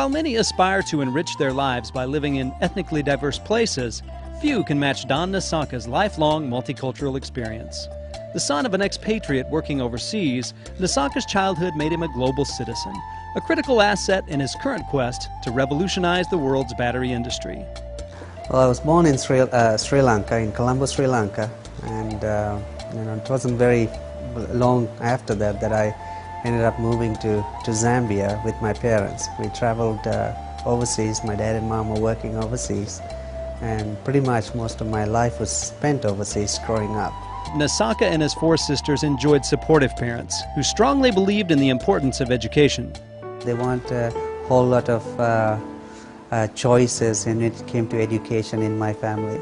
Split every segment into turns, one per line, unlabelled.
while many aspire to enrich their lives by living in ethnically diverse places, few can match Don Nissanka's lifelong multicultural experience. The son of an expatriate working overseas, Nissanka's childhood made him a global citizen, a critical asset in his current quest to revolutionize the world's battery industry.
Well, I was born in Sri Lanka, in Colombo, Sri Lanka, and it wasn't very long after that I ended up moving to Zambia with my parents. We traveled overseas. My dad and mom were working overseas, and pretty much most of my life was spent overseas growing up.
Nissanka and his four sisters enjoyed supportive parents who strongly believed in the importance of education.
There weren't a whole lot of choices when it came to education in my family.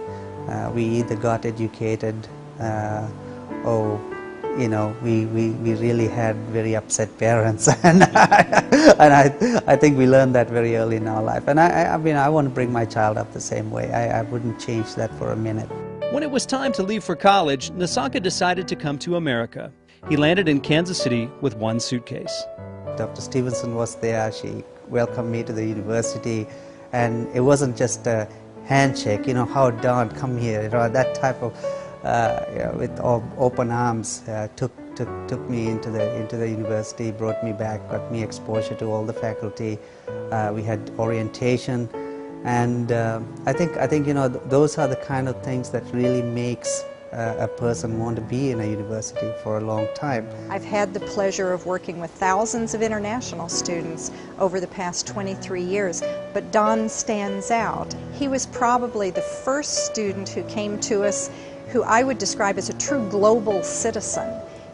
We either got educated or we really had very upset parents, and I think we learned that very early in our life. And I want to bring my child up the same way. I wouldn't change that for a minute.
When it was time to leave for college, Nissanka decided to come to America. He landed in Kansas City with one suitcase.
Dr. Stevenson was there. She welcomed me to the university, and it wasn't just a handshake, how Don, come here, that type of with open arms, took me into the university, brought me back, got me exposure to all the faculty. We had orientation, and I think those are the kind of things that really makes a person want to be in a university for a long time.
I've had the pleasure of working with thousands of international students over the past 23 years, but Don stands out. He was probably the first student who came to us who I would describe as a true global citizen.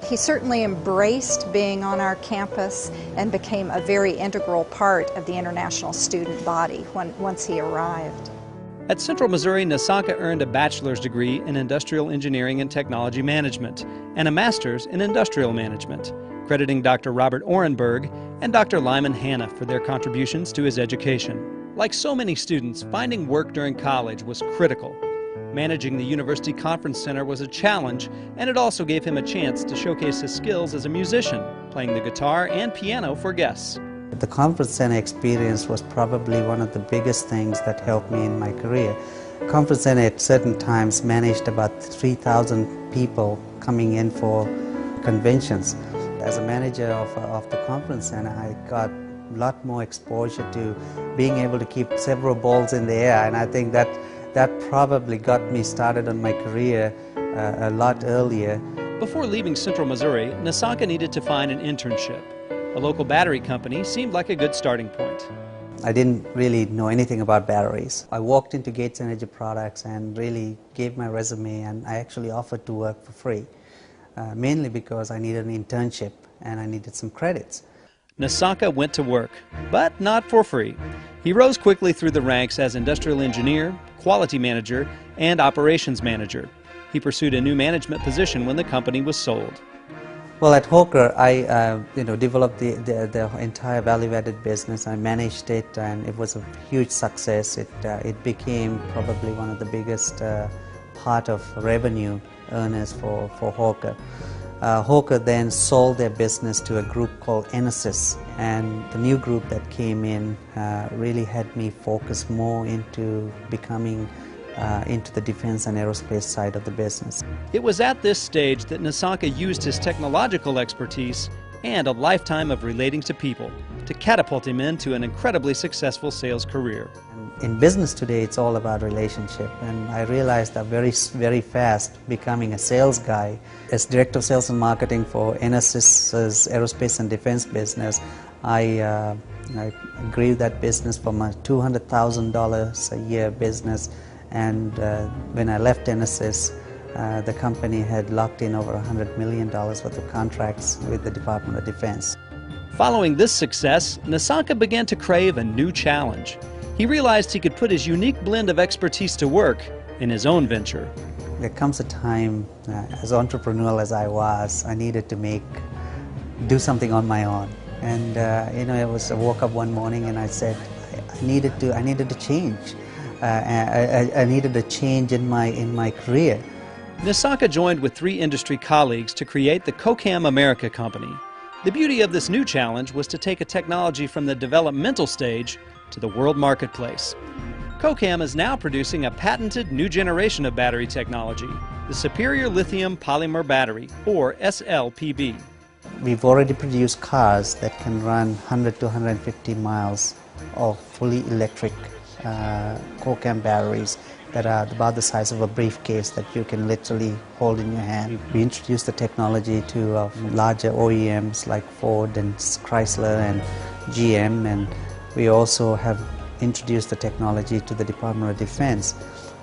He certainly embraced being on our campus and became a very integral part of the international student body once he arrived.
At Central Missouri, Nissanka earned a bachelor's degree in industrial engineering and technology management and a master's in industrial management, crediting Dr. Robert Orenberg and Dr. Lyman Hanna for their contributions to his education. Like so many students, finding work during college was critical. Managing the University Conference Center was a challenge, and it also gave him a chance to showcase his skills as a musician, playing the guitar and piano for guests.
The Conference Center experience was probably one of the biggest things that helped me in my career. Conference Center at certain times managed about 3,000 people coming in for conventions. As a manager of the Conference Center, I got a lot more exposure to being able to keep several balls in the air, and I think that probably got me started on my career a lot earlier.
Before leaving Central Missouri, Nissanka needed to find an internship. A local battery company seemed like a good starting point.
I didn't really know anything about batteries. I walked into Gates Energy Products and really gave my resume, and I actually offered to work for free, mainly because I needed an internship and I needed some credits.
Nissanka went to work, but not for free. He rose quickly through the ranks as industrial engineer, quality manager, and operations manager. He pursued a new management position when the company was sold.
Well, at Hawker, I developed the entire value-added business. I managed it, and it was a huge success. It became probably one of the biggest part of revenue earners for Hawker. Hawker then sold their business to a group called Enesys, and the new group that came in really had me focus more into becoming into the defense and aerospace side of the business.
It was at this stage that Nissanka used his technological expertise and a lifetime of relating to people to catapult him into an incredibly successful sales career.
In business today, it's all about relationship, and I realized that very fast becoming a sales guy. As Director of Sales and Marketing for Enesys' aerospace and defense business, I grew that business from a $200,000 a year business, and when I left Enesys, the company had locked in over $100 million worth of contracts with the Department of Defense.
Following this success, Nissanka began to crave a new challenge. He realized he could put his unique blend of expertise to work in his own venture.
There comes a time, as entrepreneurial as I was, I needed to do something on my own. And I woke up one morning and I said, I needed to change. I needed a change in my career.
Nissanka joined with 3 industry colleagues to create the CoCam America company. The beauty of this new challenge was to take a technology from the developmental stage to the world marketplace. CoCam is now producing a patented new generation of battery technology, the Superior Lithium Polymer Battery, or SLPB.
We've already produced cars that can run 100 to 150 miles of fully electric CoCam batteries that are about the size of a briefcase that you can literally hold in your hand. We introduced the technology to larger OEMs like Ford and Chrysler and GM, and we also have introduced the technology to the Department of Defense.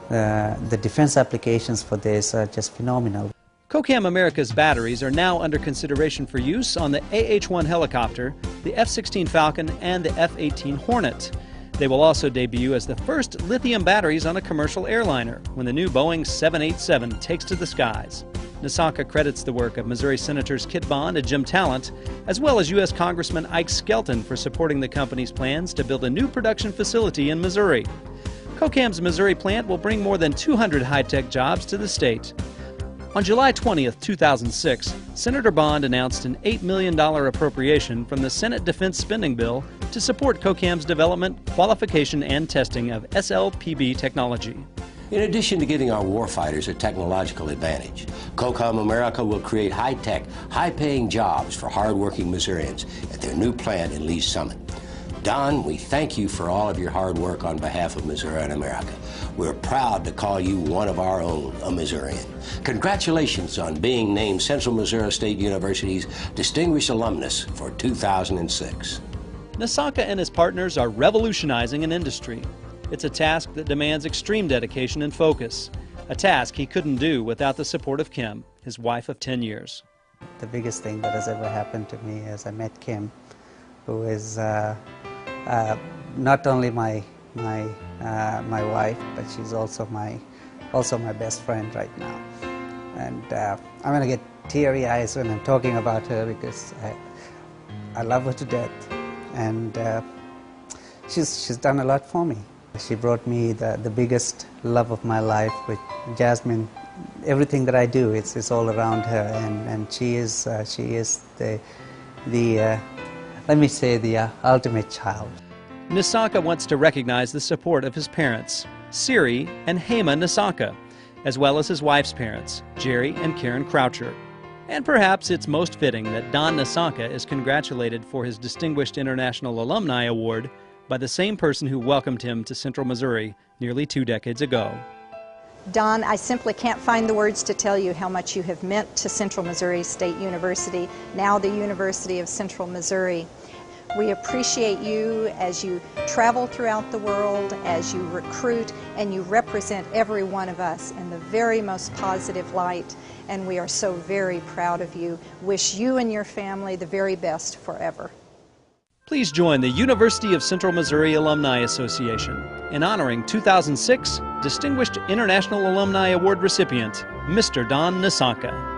The defense applications for this are just phenomenal.
CoCam America's batteries are now under consideration for use on the AH-1 helicopter, the F-16 Falcon, and the F-18 Hornet. They will also debut as the first lithium batteries on a commercial airliner when the new Boeing 787 takes to the skies. Nissanka credits the work of Missouri Senators Kit Bond and Jim Talent, as well as U.S. Congressman Ike Skelton for supporting the company's plans to build a new production facility in Missouri. CoCam's Missouri plant will bring more than 200 high-tech jobs to the state. On July 20, 2006, Senator Bond announced an $8 million appropriation from the Senate Defense Spending Bill to support CoCam's development, qualification, and testing of SLPB technology.
In addition to giving our warfighters a technological advantage, CoCam America will create high-tech, high-paying jobs for hard-working Missourians at their new plant in Lee's Summit. Don, we thank you for all of your hard work on behalf of Missouri and America. We're proud to call you one of our own, a Missourian. Congratulations on being named Central Missouri State University's Distinguished Alumnus for 2006.
Nissanka and his partners are revolutionizing an industry. It's a task that demands extreme dedication and focus, a task he couldn't do without the support of Kim, his wife of 10 years.
The biggest thing that has ever happened to me is I met Kim, who is not only my wife, but she's also my best friend right now. And I'm going to get teary eyes when I'm talking about her because I love her to death. And she's done a lot for me. She brought me the biggest love of my life with Jasmine. Everything that I do, it's all around her, and she is the let me say the ultimate child.
Nissanka wants to recognize the support of his parents, Siri and Hema Nissanka, as well as his wife's parents, Jerry and Karen Croucher. And perhaps it's most fitting that Don Nissanka is congratulated for his Distinguished International Alumni Award by the same person who welcomed him to Central Missouri nearly 2 decades ago.
Don, I simply can't find the words to tell you how much you have meant to Central Missouri State University, now the University of Central Missouri. We appreciate you as you travel throughout the world, as you recruit, and you represent every one of us in the very most positive light, and we are so very proud of you. Wish you and your family the very best forever.
Please join the University of Central Missouri Alumni Association in honoring 2006 Distinguished International Alumni Award recipient, Mr. Don Nissanka.